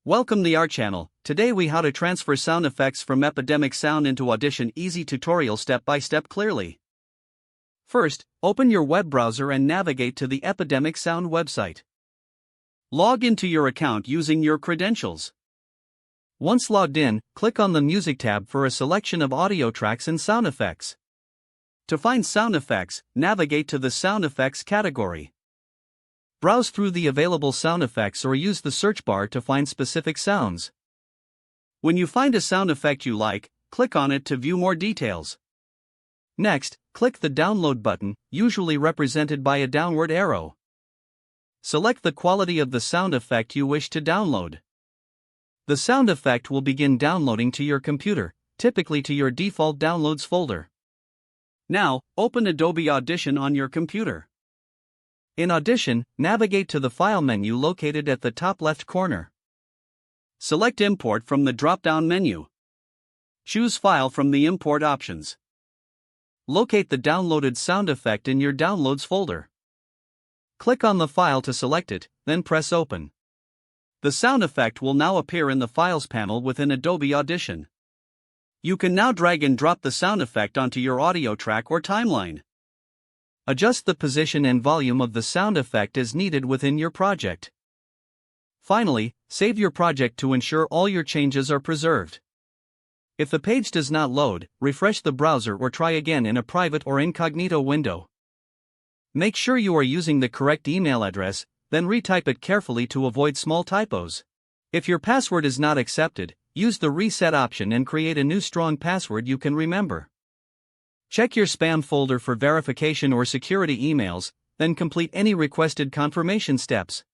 Welcome to our channel. Today we how to transfer sound effects from Epidemic sound into Audition. Easy tutorial step by step clearly. First, open your web browser and navigate to the Epidemic sound website. Log into your account using your credentials. Once logged in, click on the Music tab for a selection of audio tracks and sound effects. To find sound effects, navigate to the Sound Effects category. Browse through the available sound effects or use the search bar to find specific sounds. When you find a sound effect you like, click on it to view more details. Next, click the Download button, usually represented by a downward arrow. Select the quality of the sound effect you wish to download. The sound effect will begin downloading to your computer, typically to your default downloads folder. Now, open Adobe Audition on your computer. In Audition, navigate to the File menu located at the top left corner. Select Import from the drop-down menu. Choose File from the Import options. Locate the downloaded sound effect in your Downloads folder. Click on the file to select it, then press Open. The sound effect will now appear in the Files panel within Adobe Audition. You can now drag and drop the sound effect onto your audio track or timeline. Adjust the position and volume of the sound effect as needed within your project. Finally, save your project to ensure all your changes are preserved. If the page does not load, refresh the browser or try again in a private or incognito window. Make sure you are using the correct email address, then retype it carefully to avoid small typos. If your password is not accepted, use the Reset option and create a new strong password you can remember. Check your spam folder for verification or security emails, then complete any requested confirmation steps.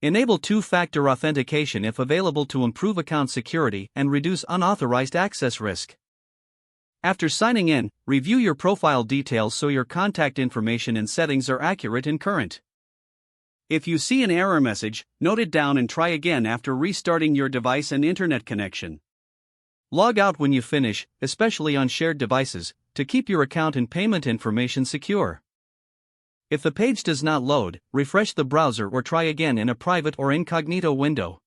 Enable two-factor authentication if available to improve account security and reduce unauthorized access risk. After signing in, review your profile details so your contact information and settings are accurate and current. If you see an error message, note it down and try again after restarting your device and internet connection. Log out when you finish, especially on shared devices, to keep your account and payment information secure. If the page does not load, refresh the browser or try again in a private or incognito window.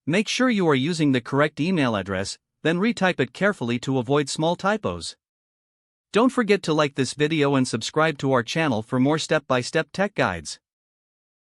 Make sure you are using the correct email address, then retype it carefully to avoid small typos. Don't forget to like this video and subscribe to our channel for more step-by-step tech guides.